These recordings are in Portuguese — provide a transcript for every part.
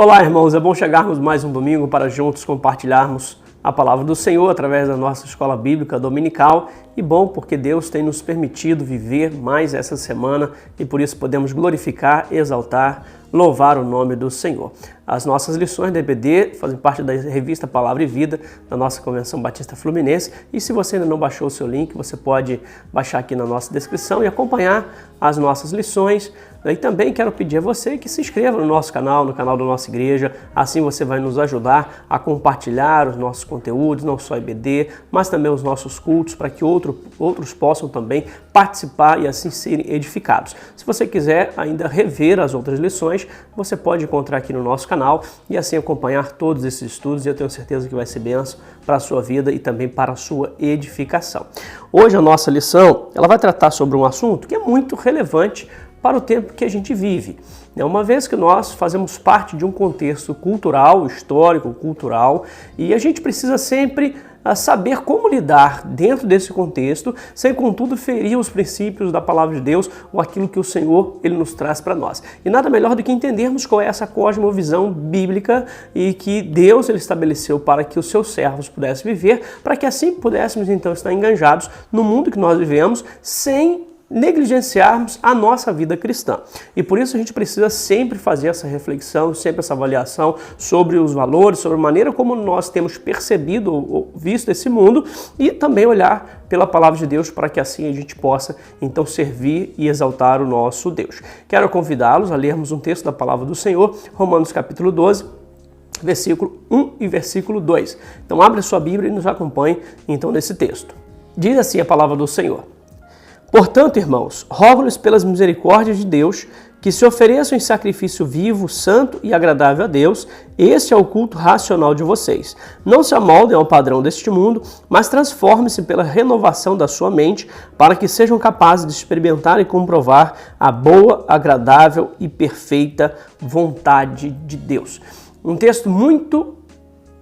Olá, irmãos, é bom chegarmos mais um domingo para juntos compartilharmos a palavra do Senhor através da nossa escola bíblica dominical. E bom porque Deus tem nos permitido viver mais essa semana e por isso podemos glorificar, exaltar, louvar o nome do Senhor. As nossas lições da EBD fazem parte da revista Palavra e Vida da nossa Convenção Batista Fluminense, e se você ainda não baixou o seu link, você pode baixar aqui na nossa descrição e acompanhar as nossas lições. E também quero pedir a você que se inscreva no nosso canal, no canal da nossa igreja, assim você vai nos ajudar a compartilhar os nossos conteúdos, não só a EBD, mas também os nossos cultos, para que outros possam também participar e assim serem edificados. Se você quiser ainda rever as outras lições, você pode encontrar aqui no nosso canal e assim acompanhar todos esses estudos, e eu tenho certeza que vai ser bênção para a sua vida e também para a sua edificação. Hoje a nossa lição ela vai tratar sobre um assunto que é muito relevante para o tempo que a gente vive. Uma vez que nós fazemos parte de um contexto cultural, histórico, cultural, e a gente precisa sempre saber como lidar dentro desse contexto, sem contudo ferir os princípios da palavra de Deus ou aquilo que o Senhor ele nos traz para nós. E nada melhor do que entendermos qual é essa cosmovisão bíblica e que Deus ele estabeleceu para que os seus servos pudessem viver, para que assim pudéssemos então estar enganjados no mundo que nós vivemos sem negligenciarmos a nossa vida cristã. E por isso a gente precisa sempre fazer essa reflexão, sempre essa avaliação sobre os valores, sobre a maneira como nós temos percebido ou visto esse mundo, e também olhar pela palavra de Deus para que assim a gente possa então servir e exaltar o nosso Deus. Quero convidá-los a lermos um texto da palavra do Senhor, Romanos capítulo 12, versículo 1 e versículo 2. Então abre a sua Bíblia e nos acompanhe então nesse texto. Diz assim a palavra do Senhor: Portanto, irmãos, rogo-lhes pelas misericórdias de Deus que se ofereçam em sacrifício vivo, santo e agradável a Deus. Este é o culto racional de vocês. Não se amoldem ao padrão deste mundo, mas transformem-se pela renovação da sua mente, para que sejam capazes de experimentar e comprovar a boa, agradável e perfeita vontade de Deus. Um texto muito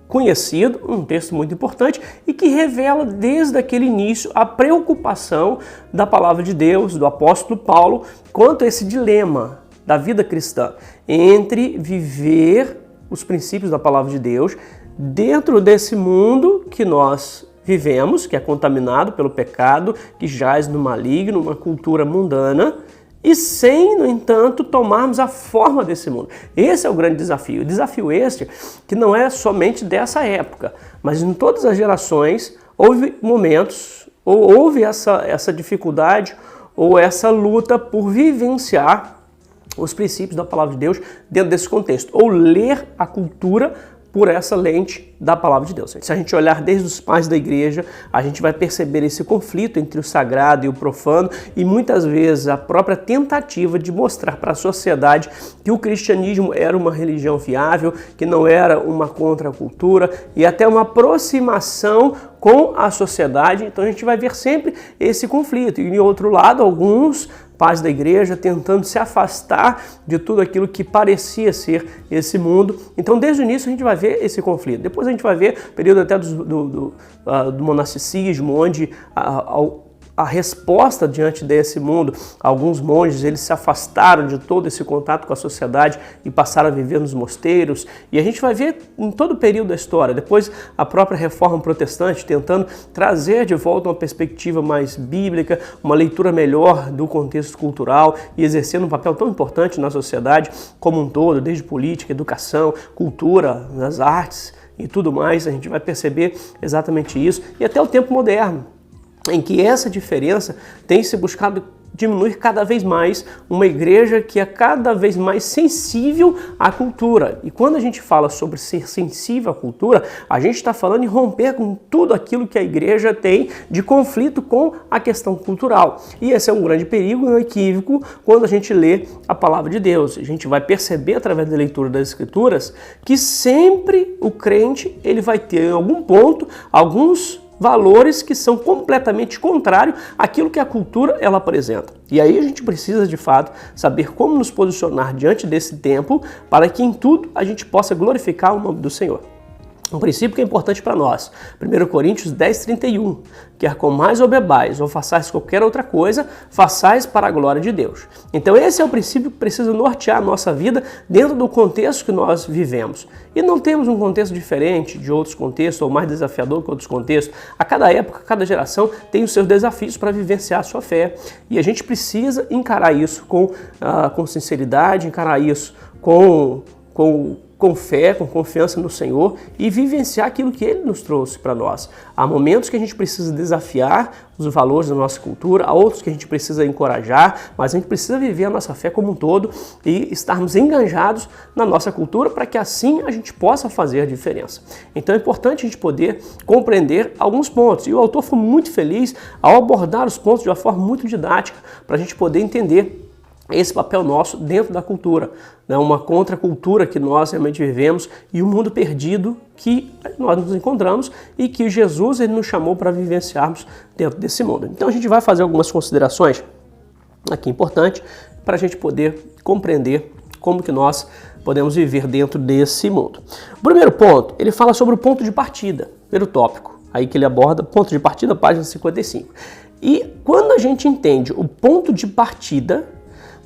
conhecido, um texto muito importante e que revela desde aquele início a preocupação da palavra de Deus, do apóstolo Paulo, quanto a esse dilema da vida cristã entre viver os princípios da palavra de Deus dentro desse mundo que nós vivemos, que é contaminado pelo pecado, que jaz no maligno, uma cultura mundana, e sem, no entanto, tomarmos a forma desse mundo. Esse é o grande desafio. O desafio este que não é somente dessa época, mas em todas as gerações houve momentos, ou houve essa dificuldade, ou essa luta por vivenciar os princípios da palavra de Deus dentro desse contexto, ou ler a cultura por essa lente da palavra de Deus. Se a gente olhar desde os pais da igreja, a gente vai perceber esse conflito entre o sagrado e o profano, e muitas vezes a própria tentativa de mostrar para a sociedade que o cristianismo era uma religião viável, que não era uma contracultura, e até uma aproximação com a sociedade. Então a gente vai ver sempre esse conflito. E, em outro lado, alguns pais da igreja tentando se afastar de tudo aquilo que parecia ser esse mundo. Então, desde o início, a gente vai ver esse conflito. Depois a gente vai ver o período até do monasticismo, onde a resposta diante desse mundo, alguns monges eles se afastaram de todo esse contato com a sociedade e passaram a viver nos mosteiros, e a gente vai ver em todo o período da história. Depois a própria reforma protestante tentando trazer de volta uma perspectiva mais bíblica, uma leitura melhor do contexto cultural e exercendo um papel tão importante na sociedade como um todo, desde política, educação, cultura, nas artes e tudo mais. A gente vai perceber exatamente isso, e até o tempo moderno, em que essa diferença tem se buscado diminuir cada vez mais, uma igreja que é cada vez mais sensível à cultura. E quando a gente fala sobre ser sensível à cultura, a gente está falando em romper com tudo aquilo que a igreja tem de conflito com a questão cultural. E esse é um grande perigo, um equívoco, quando a gente lê a palavra de Deus. A gente vai perceber através da leitura das Escrituras que sempre o crente ele vai ter em algum ponto alguns valores que são completamente contrários àquilo que a cultura ela apresenta. E aí a gente precisa, de fato, saber como nos posicionar diante desse tempo para que em tudo a gente possa glorificar o nome do Senhor. Um princípio que é importante para nós. 1 Coríntios 10:31. Quer comais ou bebais, ou façais qualquer outra coisa, façais para a glória de Deus. Então esse é o princípio que precisa nortear a nossa vida dentro do contexto que nós vivemos. E não temos um contexto diferente de outros contextos, ou mais desafiador que outros contextos. A cada época, cada geração tem os seus desafios para vivenciar a sua fé. E a gente precisa encarar isso com sinceridade, encarar isso com fé, com confiança no Senhor e vivenciar aquilo que Ele nos trouxe para nós. Há momentos que a gente precisa desafiar os valores da nossa cultura, há outros que a gente precisa encorajar, mas a gente precisa viver a nossa fé como um todo e estarmos engajados na nossa cultura para que assim a gente possa fazer a diferença. Então é importante a gente poder compreender alguns pontos. E o autor foi muito feliz ao abordar os pontos de uma forma muito didática para a gente poder entender esse papel nosso dentro da cultura, né? Uma contracultura que nós realmente vivemos e um mundo perdido que nós nos encontramos e que Jesus ele nos chamou para vivenciarmos dentro desse mundo. Então a gente vai fazer algumas considerações aqui importantes para a gente poder compreender como que nós podemos viver dentro desse mundo. O primeiro ponto, ele fala sobre o ponto de partida, primeiro tópico, aí que ele aborda, ponto de partida, página 55. E quando a gente entende o ponto de partida,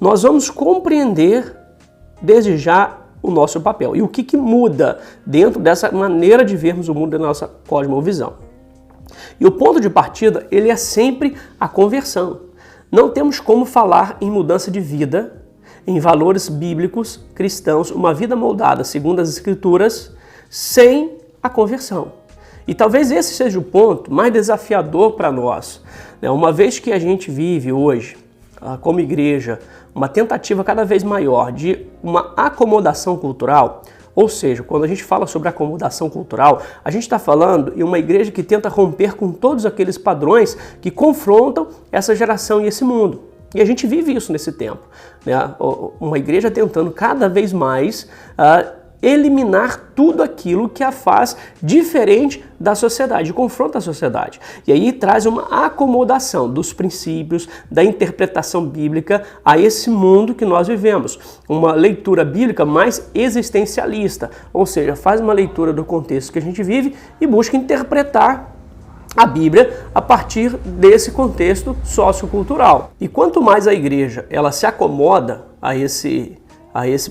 nós vamos compreender desde já o nosso papel e o que muda dentro dessa maneira de vermos o mundo da nossa cosmovisão. E o ponto de partida, ele é sempre a conversão. Não temos como falar em mudança de vida, em valores bíblicos cristãos, uma vida moldada segundo as Escrituras, sem a conversão. E talvez esse seja o ponto mais desafiador para nós, né? Uma vez que a gente vive hoje, como igreja, uma tentativa cada vez maior de uma acomodação cultural, ou seja, quando a gente fala sobre acomodação cultural, a gente está falando em uma igreja que tenta romper com todos aqueles padrões que confrontam essa geração e esse mundo. E a gente vive isso nesse tempo, né? Uma igreja tentando cada vez mais eliminar tudo aquilo que a faz diferente da sociedade, confronta a sociedade. E aí traz uma acomodação dos princípios, da interpretação bíblica a esse mundo que nós vivemos. Uma leitura bíblica mais existencialista, ou seja, faz uma leitura do contexto que a gente vive e busca interpretar a Bíblia a partir desse contexto sociocultural. E quanto mais a igreja ela se acomoda a esse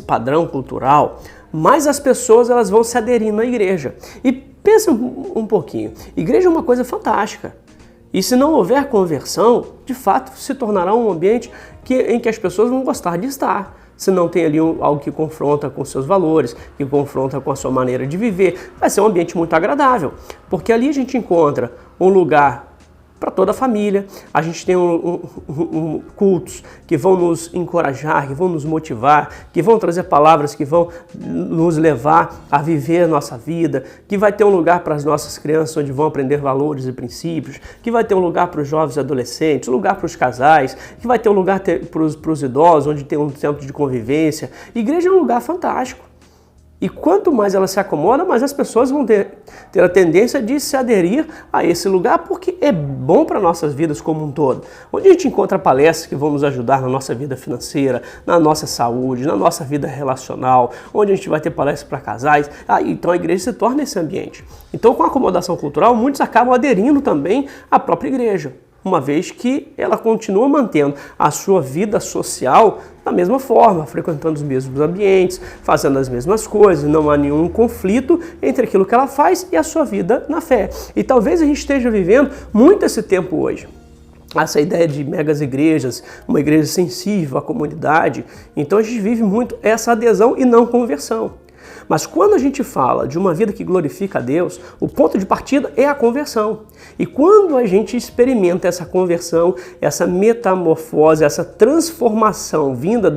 padrão cultural, mais as pessoas elas vão se aderindo à igreja. E pensa um pouquinho, igreja é uma coisa fantástica. E se não houver conversão, de fato se tornará um ambiente em que as pessoas vão gostar de estar. Se não tem ali algo que confronta com seus valores, que confronta com a sua maneira de viver, vai ser um ambiente muito agradável. Porque ali a gente encontra um lugar para toda a família, a gente tem cultos que vão nos encorajar, que vão nos motivar, que vão trazer palavras que vão nos levar a viver a nossa vida, que vai ter um lugar para as nossas crianças onde vão aprender valores e princípios, que vai ter um lugar para os jovens e adolescentes, um lugar para os casais, que vai ter um lugar para os idosos, onde tem um centro de convivência. Igreja é um lugar fantástico. E quanto mais ela se acomoda, mais as pessoas vão ter a tendência de se aderir a esse lugar, porque é bom para nossas vidas como um todo. Onde a gente encontra palestras que vão nos ajudar na nossa vida financeira, na nossa saúde, na nossa vida relacional, onde a gente vai ter palestras para casais, então a igreja se torna esse ambiente. Então, com a acomodação cultural, muitos acabam aderindo também à própria igreja, uma vez que ela continua mantendo a sua vida social da mesma forma, frequentando os mesmos ambientes, fazendo as mesmas coisas, não há nenhum conflito entre aquilo que ela faz e a sua vida na fé. E talvez a gente esteja vivendo muito esse tempo hoje. Essa ideia de megas igrejas, uma igreja sensível à comunidade, então a gente vive muito essa adesão e não conversão. Mas quando a gente fala de uma vida que glorifica a Deus, o ponto de partida é a conversão. E quando a gente experimenta essa conversão, essa metamorfose, essa transformação vinda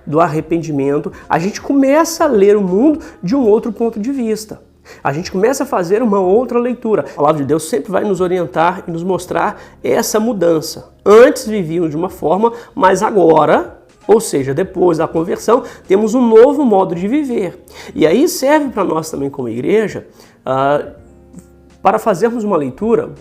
do arrependimento, a gente começa a ler o mundo de um outro ponto de vista. A gente começa a fazer uma outra leitura. A palavra de Deus sempre vai nos orientar e nos mostrar essa mudança. Antes vivíamos de uma forma, mas agora, ou seja, depois da conversão, temos um novo modo de viver. E aí serve para nós também como igreja para fazermos uma leitura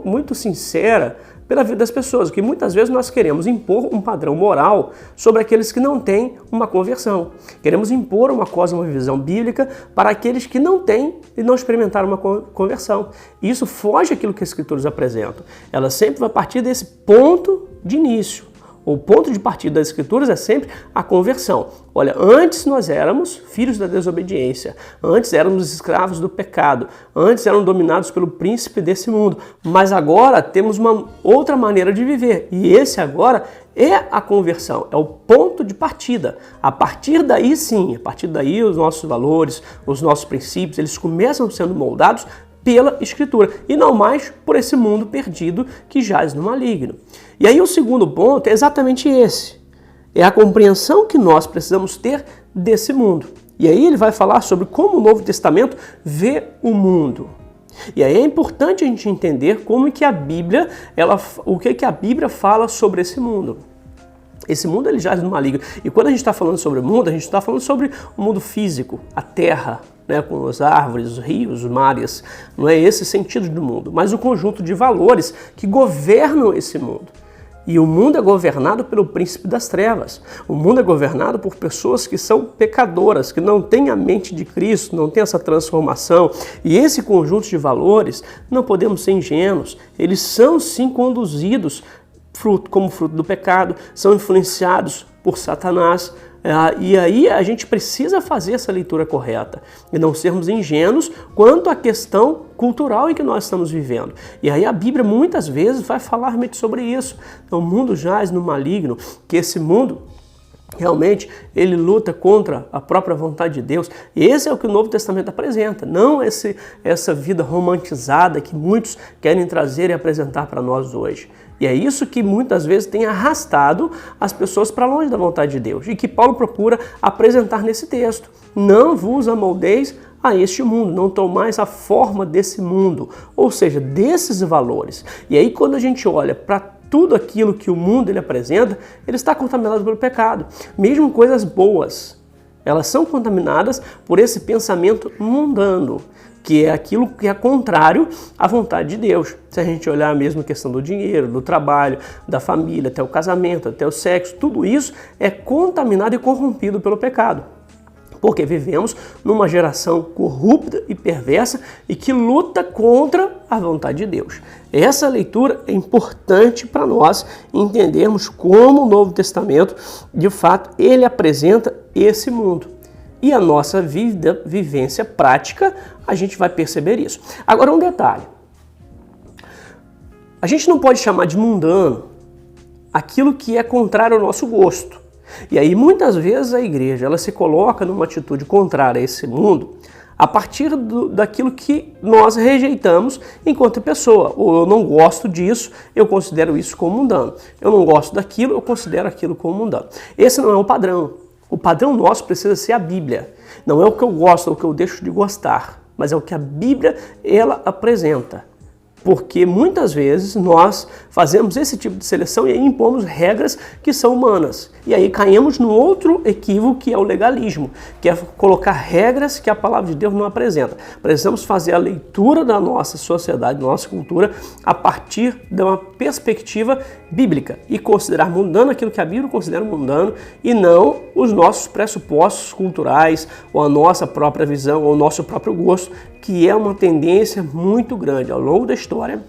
muito sincera pela vida das pessoas, que muitas vezes nós queremos impor um padrão moral sobre aqueles que não têm uma conversão. Queremos impor uma cosmovisão bíblica para aqueles que não têm e não experimentaram uma conversão. E isso foge daquilo que as Escrituras apresentam. Ela sempre vai partir desse ponto de início. O ponto de partida das Escrituras é sempre a conversão. Olha, antes nós éramos filhos da desobediência, antes éramos escravos do pecado, antes éramos dominados pelo príncipe desse mundo, mas agora temos uma outra maneira de viver, e esse agora é a conversão, é o ponto de partida. A partir daí sim, a partir daí os nossos valores, os nossos princípios, eles começam sendo moldados pela Escritura, e não mais por esse mundo perdido que jaz no maligno. E aí o segundo ponto é exatamente esse, é a compreensão que nós precisamos ter desse mundo. E aí ele vai falar sobre como o Novo Testamento vê o mundo. E aí é importante a gente entender como que a Bíblia, o que a Bíblia fala sobre esse mundo. Esse mundo ele jaz no maligno. E quando a gente está falando sobre o mundo, a gente está falando sobre o mundo físico, a terra, né, com as árvores, os rios, os mares. Não é esse sentido do mundo, mas o conjunto de valores que governam esse mundo. E o mundo é governado pelo príncipe das trevas. O mundo é governado por pessoas que são pecadoras, que não têm a mente de Cristo, não têm essa transformação. E esse conjunto de valores, não podemos ser ingênuos, eles são sim conduzidos como fruto do pecado, são influenciados por Satanás. E aí a gente precisa fazer essa leitura correta e não sermos ingênuos quanto à questão cultural em que nós estamos vivendo. E aí a Bíblia muitas vezes vai falar realmente sobre isso. Então, o mundo jaz no maligno, que esse mundo realmente ele luta contra a própria vontade de Deus. E esse é o que o Novo Testamento apresenta, não essa vida romantizada que muitos querem trazer e apresentar para nós hoje. E é isso que muitas vezes tem arrastado as pessoas para longe da vontade de Deus e que Paulo procura apresentar nesse texto. Não vos amoldeis a este mundo, não tomais a forma desse mundo, ou seja, desses valores. E aí quando a gente olha para tudo aquilo que o mundo ele apresenta, ele está contaminado pelo pecado. Mesmo coisas boas, elas são contaminadas por esse pensamento mundano, que é aquilo que é contrário à vontade de Deus. Se a gente olhar mesmo a questão do dinheiro, do trabalho, da família, até o casamento, até o sexo, tudo isso é contaminado e corrompido pelo pecado. Porque vivemos numa geração corrupta e perversa e que luta contra a vontade de Deus. Essa leitura é importante para nós entendermos como o Novo Testamento, de fato, ele apresenta esse mundo. E a nossa vivência prática, a gente vai perceber isso. Agora um detalhe. A gente não pode chamar de mundano aquilo que é contrário ao nosso gosto. E aí muitas vezes a igreja ela se coloca numa atitude contrária a esse mundo a partir daquilo que nós rejeitamos enquanto pessoa. Ou eu não gosto disso, eu considero isso como mundano. Eu não gosto daquilo, eu considero aquilo como mundano. Esse não é o padrão. O padrão nosso precisa ser a Bíblia. Não é o que eu gosto, é o que eu deixo de gostar, mas é o que a Bíblia ela apresenta. Porque muitas vezes nós fazemos esse tipo de seleção e aí impomos regras que são humanas. E aí caímos num outro equívoco que é o legalismo, que é colocar regras que a palavra de Deus não apresenta. Precisamos fazer a leitura da nossa sociedade, da nossa cultura, a partir de uma perspectiva bíblica e considerar mundano aquilo que a Bíblia considera mundano e não os nossos pressupostos culturais ou a nossa própria visão ou o nosso próprio gosto, que é uma tendência muito grande ao longo da história.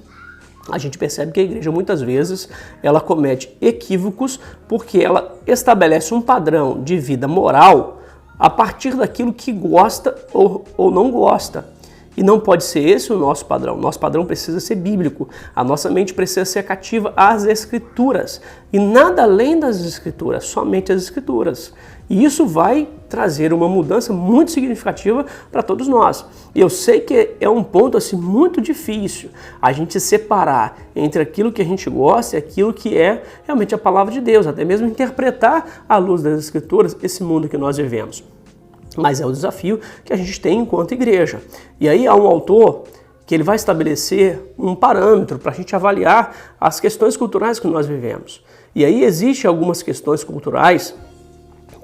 A gente percebe que a igreja muitas vezes ela comete equívocos porque ela estabelece um padrão de vida moral a partir daquilo que gosta ou não gosta. E não pode ser esse o nosso padrão. Nosso padrão precisa ser bíblico. A nossa mente precisa ser cativa às Escrituras. E nada além das Escrituras, somente as Escrituras. E isso vai trazer uma mudança muito significativa para todos nós. E eu sei que é um ponto assim, muito difícil a gente separar entre aquilo que a gente gosta e aquilo que é realmente a palavra de Deus. Até mesmo interpretar à luz das Escrituras esse mundo que nós vivemos. Mas é o desafio que a gente tem enquanto igreja. E aí há um autor que ele vai estabelecer um parâmetro para a gente avaliar as questões culturais que nós vivemos. E aí existem algumas questões culturais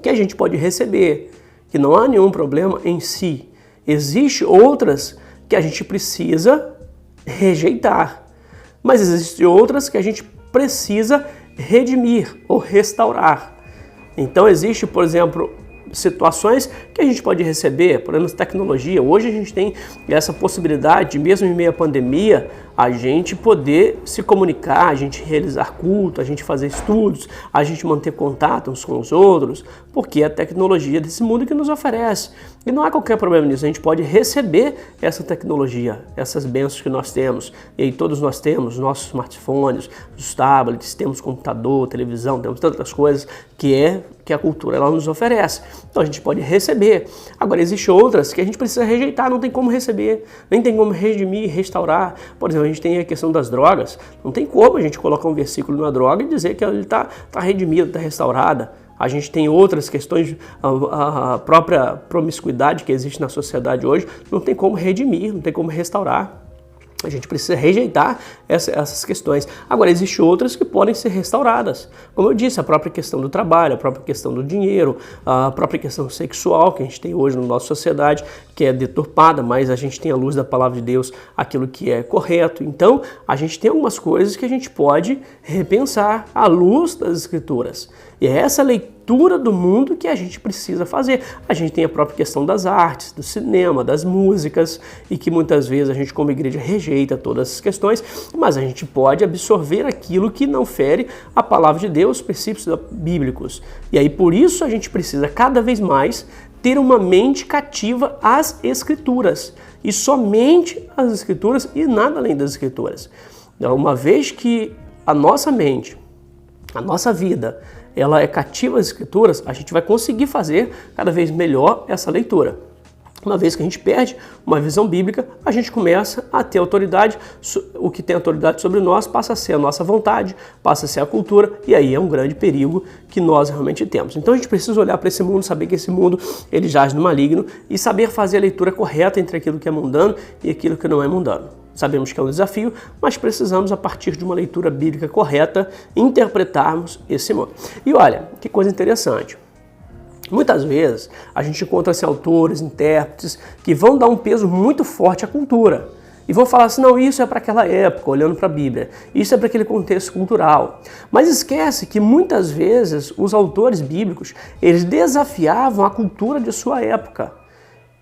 que a gente pode receber, que não há nenhum problema em si. Existem outras que a gente precisa rejeitar. Mas existem outras que a gente precisa redimir ou restaurar. Então existe, por exemplo, situações que a gente pode receber, por exemplo, tecnologia. Hoje a gente tem essa possibilidade, mesmo em meio à pandemia, a gente poder se comunicar, a gente realizar culto, a gente fazer estudos, a gente manter contato uns com os outros, porque é a tecnologia desse mundo que nos oferece. E não há qualquer problema nisso, a gente pode receber essa tecnologia, essas bênçãos que nós temos. E aí todos nós temos nossos smartphones, os tablets, temos computador, televisão, temos tantas coisas que a cultura ela nos oferece. Então a gente pode receber. Agora existem outras que a gente precisa rejeitar, não tem como receber, nem tem como redimir, restaurar. Por exemplo, a gente tem a questão das drogas, não tem como a gente colocar um versículo na droga e dizer que ela está redimida, está restaurada. A gente tem outras questões, a própria promiscuidade que existe na sociedade hoje, não tem como redimir, não tem como restaurar. A gente precisa rejeitar essas questões. Agora, existem outras que podem ser restauradas. Como eu disse, a própria questão do trabalho, a própria questão do dinheiro, a própria questão sexual que a gente tem hoje na nossa sociedade, que é deturpada, mas a gente tem à luz da palavra de Deus aquilo que é correto. Então, a gente tem algumas coisas que a gente pode repensar à luz das Escrituras. E é essa leitura do mundo que a gente precisa fazer. A gente tem a própria questão das artes, do cinema, das músicas, e que muitas vezes a gente como igreja rejeita todas essas questões, mas a gente pode absorver aquilo que não fere a palavra de Deus, os princípios bíblicos. E aí por isso a gente precisa cada vez mais ter uma mente cativa às Escrituras, e somente às Escrituras e nada além das Escrituras. Então, uma vez que a nossa mente, a nossa vida, ela é cativa às Escrituras, a gente vai conseguir fazer cada vez melhor essa leitura. Uma vez que a gente perde uma visão bíblica, a gente começa a ter autoridade, o que tem autoridade sobre nós passa a ser a nossa vontade, passa a ser a cultura, e aí é um grande perigo que nós realmente temos. Então a gente precisa olhar para esse mundo, saber que esse mundo ele jaz no maligno e saber fazer a leitura correta entre aquilo que é mundano e aquilo que não é mundano. Sabemos que é um desafio, mas precisamos, a partir de uma leitura bíblica correta, interpretarmos esse mundo. E olha, que coisa interessante. Muitas vezes a gente encontra autores, intérpretes, que vão dar um peso muito forte à cultura. E vão falar assim, não, isso é para aquela época, olhando para a Bíblia. Isso é para aquele contexto cultural. Mas esquece que muitas vezes os autores bíblicos, eles desafiavam a cultura de sua época.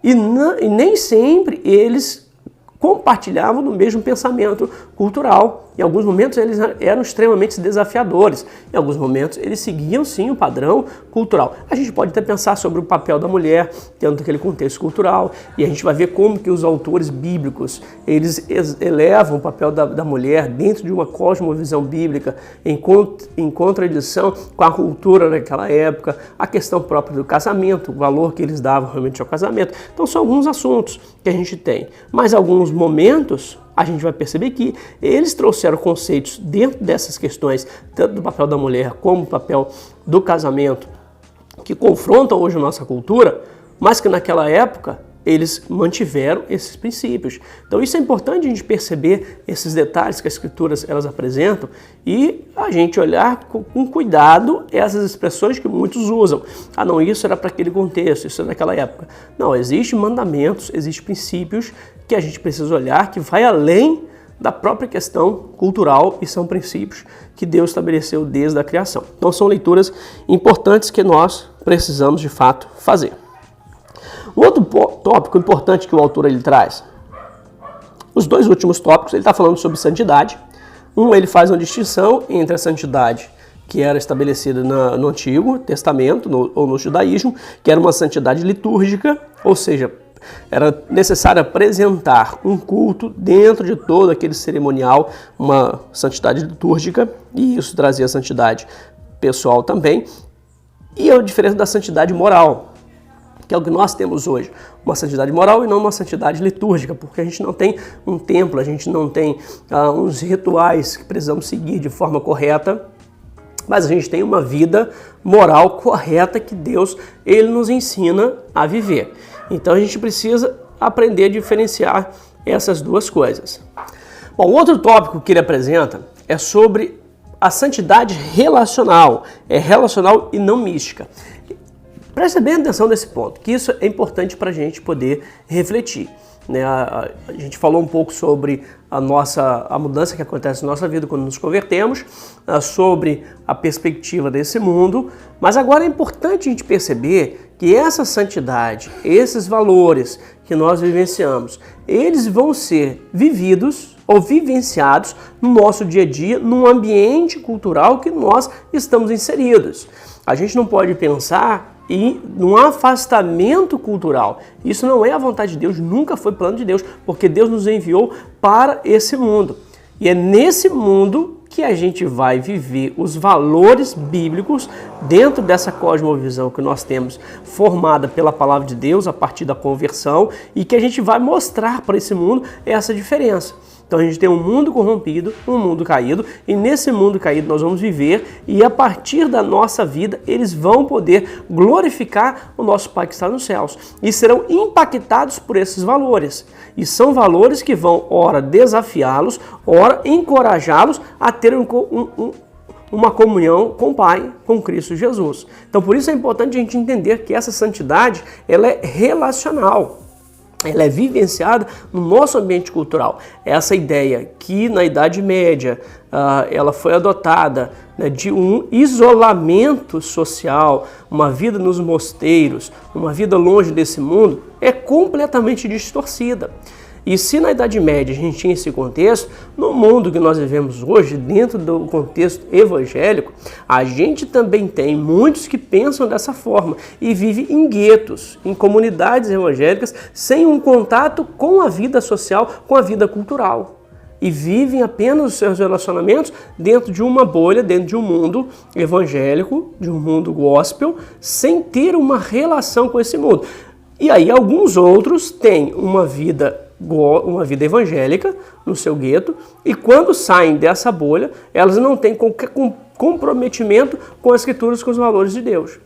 E nem sempre eles compartilhavam do mesmo pensamento cultural. Em alguns momentos eles eram extremamente desafiadores, em alguns momentos eles seguiam sim o padrão cultural. A gente pode até pensar sobre o papel da mulher dentro daquele contexto cultural, e a gente vai ver como que os autores bíblicos, eles elevam o papel da mulher dentro de uma cosmovisão bíblica, em contradição com a cultura daquela época, a questão própria do casamento, o valor que eles davam realmente ao casamento. Então são alguns assuntos que a gente tem, mas alguns momentos a gente vai perceber que eles trouxeram conceitos dentro dessas questões, tanto do papel da mulher como do papel do casamento, que confrontam hoje a nossa cultura, mas que naquela época eles mantiveram esses princípios. Então isso é importante a gente perceber esses detalhes que as Escrituras elas apresentam e a gente olhar com cuidado essas expressões que muitos usam. Ah não, isso era para aquele contexto, isso era naquela época. Não, existem mandamentos, existem princípios que a gente precisa olhar que vai além da própria questão cultural e são princípios que Deus estabeleceu desde a criação. Então são leituras importantes que nós precisamos de fato fazer. Um outro tópico importante que o autor ele traz, os dois últimos tópicos, ele está falando sobre santidade. Ele faz uma distinção entre a santidade que era estabelecida no Antigo Testamento ou no judaísmo, que era uma santidade litúrgica, ou seja, era necessário apresentar um culto dentro de todo aquele cerimonial, uma santidade litúrgica, e isso trazia santidade pessoal também, e a diferença da santidade moral, que é o que nós temos hoje, uma santidade moral e não uma santidade litúrgica, porque a gente não tem um templo, a gente não tem uns rituais que precisamos seguir de forma correta, mas a gente tem uma vida moral correta que Deus ele nos ensina a viver. Então a gente precisa aprender a diferenciar essas duas coisas. Bom, outro tópico que ele apresenta é sobre a santidade relacional, é relacional e não mística. Preste bem atenção nesse ponto, que isso é importante para a gente poder refletir. Né? A gente falou um pouco sobre a mudança que acontece na nossa vida quando nos convertemos, sobre a perspectiva desse mundo, mas agora é importante a gente perceber que essa santidade, esses valores que nós vivenciamos, eles vão ser vividos ou vivenciados no nosso dia a dia, num ambiente cultural que nós estamos inseridos. A gente não pode pensar num afastamento cultural. Isso não é a vontade de Deus, nunca foi plano de Deus, porque Deus nos enviou para esse mundo. E é nesse mundo que a gente vai viver os valores bíblicos dentro dessa cosmovisão que nós temos, formada pela palavra de Deus a partir da conversão, e que a gente vai mostrar para esse mundo essa diferença. Então a gente tem um mundo corrompido, um mundo caído, e nesse mundo caído nós vamos viver, e a partir da nossa vida eles vão poder glorificar o nosso Pai que está nos céus e serão impactados por esses valores. E são valores que vão, ora, desafiá-los, ora, encorajá-los a ter uma comunhão com o Pai, com Cristo Jesus. Então por isso é importante a gente entender que essa santidade ela é relacional. Ela é vivenciada no nosso ambiente cultural. Essa ideia que na Idade Média ela foi adotada, né, de um isolamento social, uma vida nos mosteiros, uma vida longe desse mundo, é completamente distorcida. E se na Idade Média a gente tinha esse contexto, no mundo que nós vivemos hoje, dentro do contexto evangélico, a gente também tem muitos que pensam dessa forma e vivem em guetos, em comunidades evangélicas, sem um contato com a vida social, com a vida cultural. E vivem apenas os seus relacionamentos dentro de uma bolha, dentro de um mundo evangélico, de um mundo gospel, sem ter uma relação com esse mundo. E aí alguns outros têm uma vida evangélica no seu gueto, e quando saem dessa bolha, elas não têm qualquer comprometimento com as escrituras, com os valores de Deus.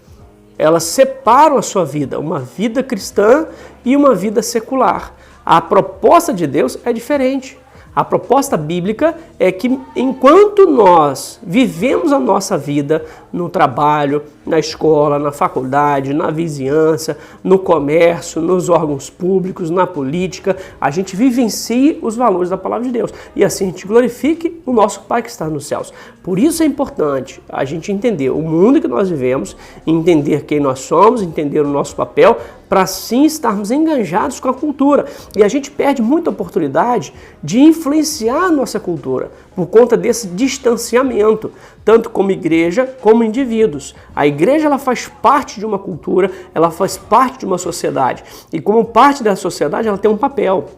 Elas separam a sua vida, uma vida cristã e uma vida secular. A proposta de Deus é diferente. A proposta bíblica é que enquanto nós vivemos a nossa vida no trabalho, na escola, na faculdade, na vizinhança, no comércio, nos órgãos públicos, na política, a gente vivencie os valores da palavra de Deus e assim a gente glorifique o nosso Pai que está nos céus. Por isso é importante a gente entender o mundo que nós vivemos, entender quem nós somos, entender o nosso papel, para assim estarmos engajados com a cultura. E a gente perde muita oportunidade de influenciar a nossa cultura por conta desse distanciamento, tanto como igreja como indivíduos. A igreja ela faz parte de uma cultura, ela faz parte de uma sociedade. E como parte da sociedade ela tem um papel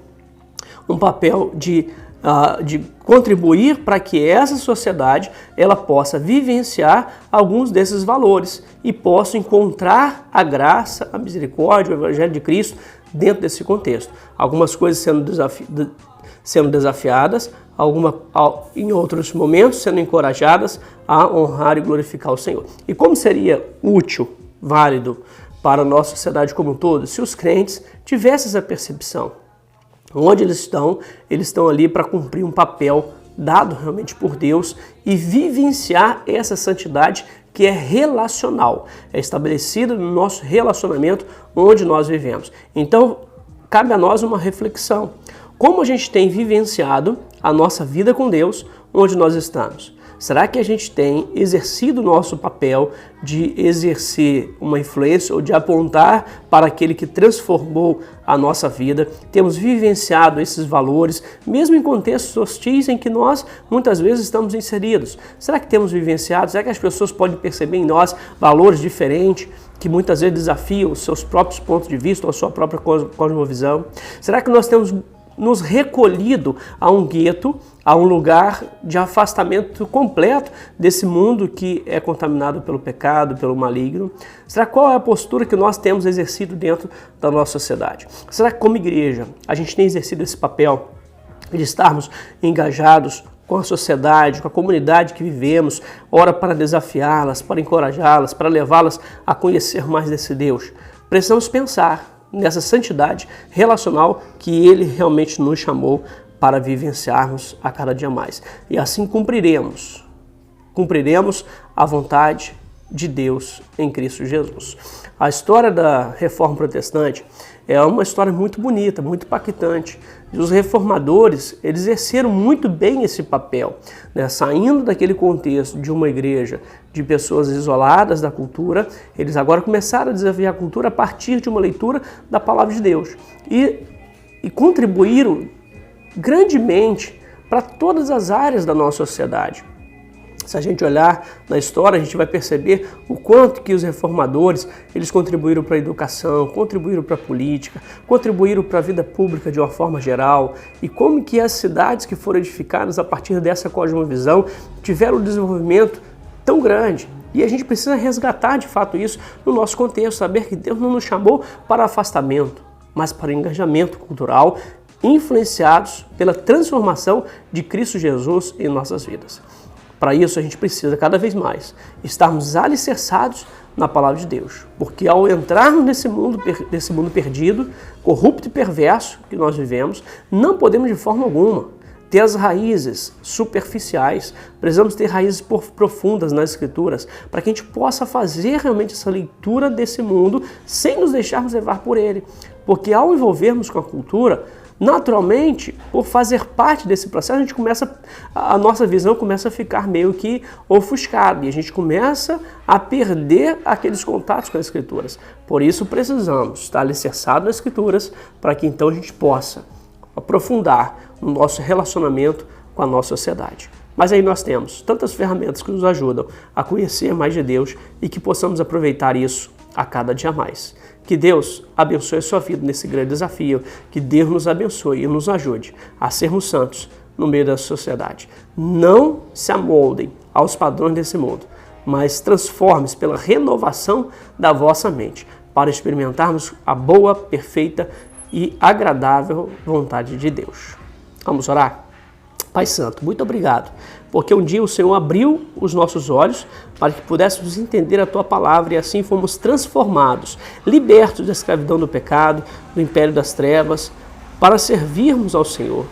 de contribuir para que essa sociedade ela possa vivenciar alguns desses valores e possa encontrar a graça, a misericórdia, o Evangelho de Cristo dentro desse contexto. Algumas coisas sendo desafiadas, em outros momentos sendo encorajadas a honrar e glorificar o Senhor. E como seria útil, válido para a nossa sociedade como um todo, se os crentes tivessem essa percepção? Onde eles estão ali para cumprir um papel dado realmente por Deus e vivenciar essa santidade que é relacional, é estabelecida no nosso relacionamento onde nós vivemos. Então, cabe a nós uma reflexão. Como a gente tem vivenciado a nossa vida com Deus onde nós estamos? Será que a gente tem exercido o nosso papel de exercer uma influência ou de apontar para aquele que transformou a nossa vida? Temos vivenciado esses valores, mesmo em contextos hostis em que nós muitas vezes estamos inseridos? Será que temos vivenciado? Será que as pessoas podem perceber em nós valores diferentes, que muitas vezes desafiam os seus próprios pontos de vista ou a sua própria cosmovisão? Será que nós temos nos recolhido a um gueto, a um lugar de afastamento completo desse mundo que é contaminado pelo pecado, pelo maligno? Será qual é a postura que nós temos exercido dentro da nossa sociedade? Será que como igreja a gente tem exercido esse papel de estarmos engajados com a sociedade, com a comunidade que vivemos, ora para desafiá-las, para encorajá-las, para levá-las a conhecer mais desse Deus? Precisamos pensar nessa santidade relacional que Ele realmente nos chamou para vivenciarmos a cada dia mais. E assim cumpriremos a vontade de Deus em Cristo Jesus. A história da Reforma Protestante é uma história muito bonita, muito impactante. E os reformadores, eles exerceram muito bem esse papel, né? Saindo daquele contexto de uma igreja de pessoas isoladas da cultura, eles agora começaram a desafiar a cultura a partir de uma leitura da palavra de Deus. E contribuíram grandemente para todas as áreas da nossa sociedade. Se a gente olhar na história, a gente vai perceber o quanto que os reformadores, eles contribuíram para a educação, contribuíram para a política, contribuíram para a vida pública de uma forma geral, e como que as cidades que foram edificadas a partir dessa cosmovisão tiveram um desenvolvimento tão grande. E a gente precisa resgatar de fato isso no nosso contexto, saber que Deus não nos chamou para afastamento, mas para engajamento cultural, influenciados pela transformação de Cristo Jesus em nossas vidas. Para isso, a gente precisa cada vez mais estarmos alicerçados na palavra de Deus. Porque ao entrarmos nesse mundo perdido, corrupto e perverso que nós vivemos, não podemos de forma alguma ter as raízes superficiais. Precisamos ter raízes profundas nas Escrituras para que a gente possa fazer realmente essa leitura desse mundo sem nos deixarmos levar por ele. Porque ao envolvermos com a cultura, naturalmente, por fazer parte desse processo, a nossa visão começa a ficar meio que ofuscada e a gente começa a perder aqueles contatos com as Escrituras. Por isso precisamos estar alicerçados nas Escrituras para que então a gente possa aprofundar o nosso relacionamento com a nossa sociedade. Mas aí nós temos tantas ferramentas que nos ajudam a conhecer mais de Deus e que possamos aproveitar isso a cada dia mais. Que Deus abençoe a sua vida nesse grande desafio, que Deus nos abençoe e nos ajude a sermos santos no meio da sociedade. Não se amoldem aos padrões desse mundo, mas transforme-se pela renovação da vossa mente, para experimentarmos a boa, perfeita e agradável vontade de Deus. Vamos orar? Pai Santo, muito obrigado, porque um dia o Senhor abriu os nossos olhos para que pudéssemos entender a Tua palavra e assim fomos transformados, libertos da escravidão do pecado, do império das trevas, para servirmos ao Senhor.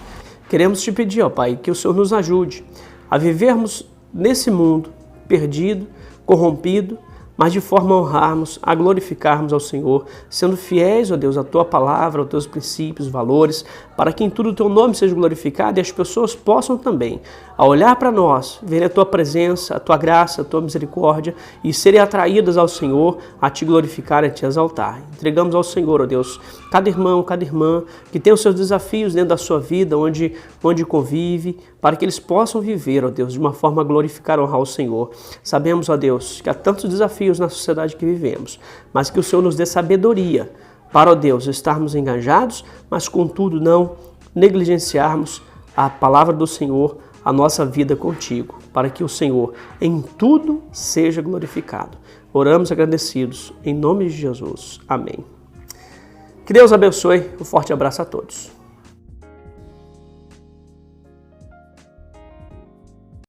Queremos Te pedir, ó Pai, que o Senhor nos ajude a vivermos nesse mundo perdido, corrompido, mas de forma a honrarmos, a glorificarmos ao Senhor, sendo fiéis, ó Deus, à Tua palavra, aos Teus princípios, valores, para que em tudo o Teu nome seja glorificado e as pessoas possam também, ao olhar para nós, ver a Tua presença, a Tua graça, a Tua misericórdia e serem atraídas ao Senhor, a Te glorificar e a Te exaltar. Entregamos ao Senhor, ó Deus, cada irmão, cada irmã que tem os seus desafios dentro da sua vida, onde convive, para que eles possam viver, ó Deus, de uma forma a glorificar e honrar o Senhor. Sabemos, ó Deus, que há tantos desafios na sociedade que vivemos, mas que o Senhor nos dê sabedoria para, ó Deus, estarmos engajados, mas contudo não negligenciarmos a palavra do Senhor, a nossa vida contigo, para que o Senhor em tudo seja glorificado. Oramos agradecidos, em nome de Jesus. Amém. Que Deus abençoe. Um forte abraço a todos.